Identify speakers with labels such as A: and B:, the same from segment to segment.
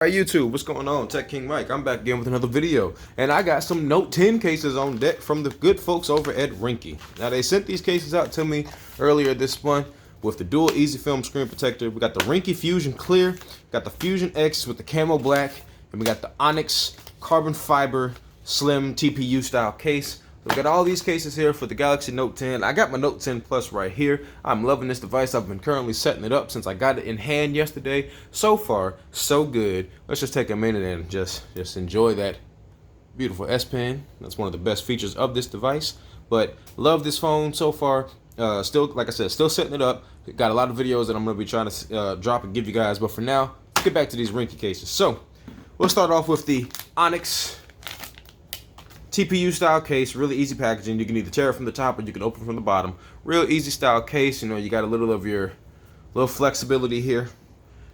A: Hey YouTube, what's going on? Tech King Mike. I'm back again with another video, and I got some Note 10 cases on deck from the good folks over at Ringke. Now they sent these cases out to me earlier this month with the dual easy film screen protector. We got the Ringke Fusion Clear, got the Fusion X with the camo black, and we got the Onyx carbon fiber slim TPU style case. We got all these cases here for the Galaxy Note 10. I got my Note 10 Plus right here. I'm loving this device. I've been currently setting it up since I got it in hand yesterday. So far, so good. Let's just take a minute and just enjoy that beautiful S Pen. That's one of the best features of this device. But love this phone so far. Still, like I said, still setting it up. Got a lot of videos that I'm going to be trying to drop and give you guys. But for now, let's get back to these Ringke cases. So we'll start off with the Onyx TPU style case. Really easy packaging. You can either tear it from the top or you can open from the bottom. Real easy style case. You know, you got a little of your flexibility here,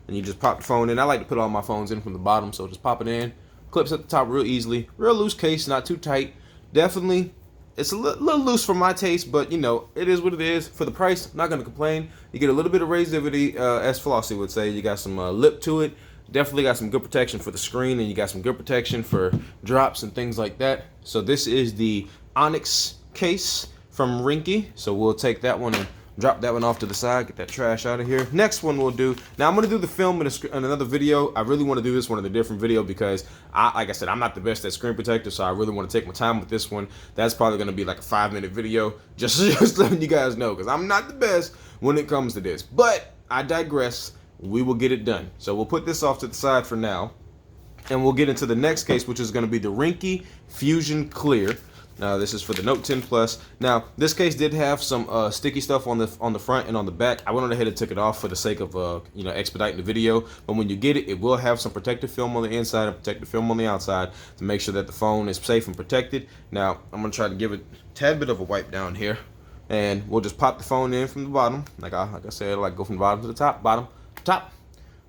A: and you just pop the phone in. I like to put all my phones in from the bottom, so just pop it in. Clips at the top real easily. Real loose case, not too tight. Definitely, it's a little loose for my taste, but you know, it is what it is. For the price, not gonna complain. You get a little bit of raisivity, as Flossie would say. You got some lip to it. Definitely got some good protection for the screen, and you got some good protection for drops and things like that. So this is the Onyx case from Ringke. So we'll take that one and drop that one off to the side, get that trash out of here. Next one we'll do, now I'm going to do the film in another video. I really want to do this one in a different video because, like I said, I'm not the best at screen protector, so I really want to take my time with this one. That's probably going to be like a 5-minute video, just letting you guys know, because I'm not the best when it comes to this. But I digress. We will get it done. So we'll put this off to the side for now, and we'll get into the next case, which is going to be the Ringke Fusion Clear. Now this is for the Note 10 Plus. Now this case did have some sticky stuff on the front and on the back. I went on ahead and took it off for the sake of you know, expediting the video. But when you get it, it will have some protective film on the inside and protective film on the outside to make sure that the phone is safe and protected. Now I'm going to try to give it a tad bit of a wipe down here, and we'll just pop the phone in from the bottom. Like I said, like go from the bottom to the top, bottom, top.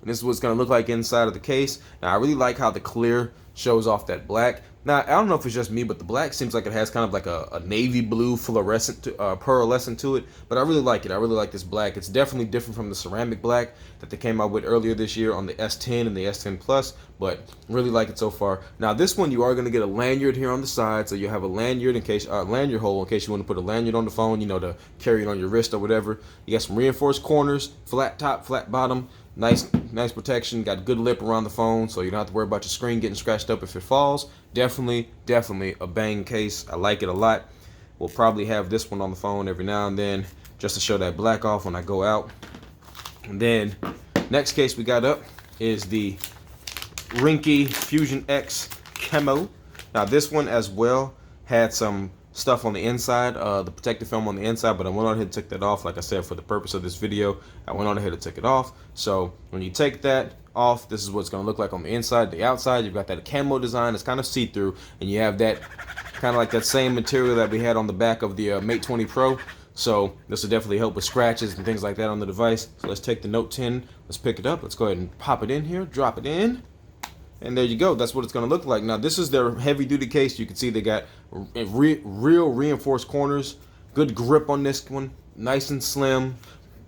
A: And this is what it's going to look like inside of the case. Now I really like how the clear shows off that black. Now I don't know if it's just me, but the black seems like it has kind of like a navy blue fluorescent pearlescent to it, but I really like it. I really like this black. It's definitely different from the ceramic black that they came out with earlier this year on the S10 and the S10 Plus, but really like it so far. Now this one, you are going to get a lanyard here on the side, so you have a lanyard in case lanyard hole in case you want to put a lanyard on the phone, you know, to carry it on your wrist or whatever. You got some reinforced corners, flat top, flat bottom. Nice protection. Got good lip around the phone, so you don't have to worry about your screen getting scratched up if it falls. Definitely a bang case. I like it a lot. We'll probably have this one on the phone every now and then just to show that black off when I go out. And then next case we got up is the Ringke Fusion X Camo. Now this one as well had some stuff on the inside, the protective film on the inside, but I went on ahead and took that off. Like I said, for the purpose of this video, I went on ahead and took it off. So when you take that off, this is what it's going to look like on the inside. The outside, you've got that camo design. It's kind of see-through, and you have that kind of like that same material that we had on the back of the Mate 20 Pro. So this will definitely help with scratches and things like that on the device. So let's take the Note 10, let's pick it up. Let's go ahead and pop it in here, drop it in. And there you go. That's what it's going to look like. Now, this is their heavy-duty case. You can see they got real reinforced corners. Good grip on this one. Nice and slim.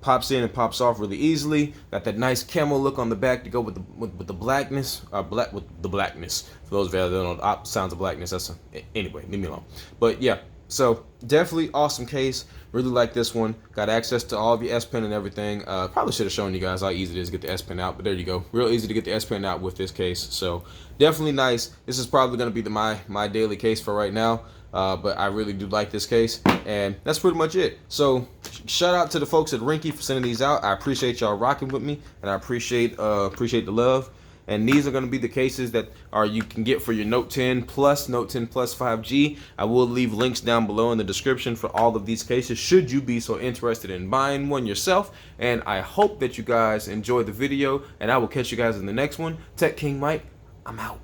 A: Pops in and pops off really easily. Got that nice camo look on the back to go with the blackness. With the blackness. For those of you that don't know, sounds of blackness. Anyway, leave me alone. But yeah. So definitely awesome case. Really like this one. Got access to all of your S Pen and everything. Probably should have shown you guys how easy it is to get the S Pen out, but there you go. Real easy to get the S Pen out with this case. So definitely nice. This is probably going to be my daily case for right now. But I really do like this case, and that's pretty much it. So shout out to the folks at Ringke for sending these out. I appreciate y'all rocking with me, and I appreciate the love. And these are going to be the cases that you can get for your Note 10 Plus, Note 10 Plus 5G. I will leave links down below in the description for all of these cases, should you be so interested in buying one yourself. And I hope that you guys enjoy the video, and I will catch you guys in the next one. Tech King Mike, I'm out.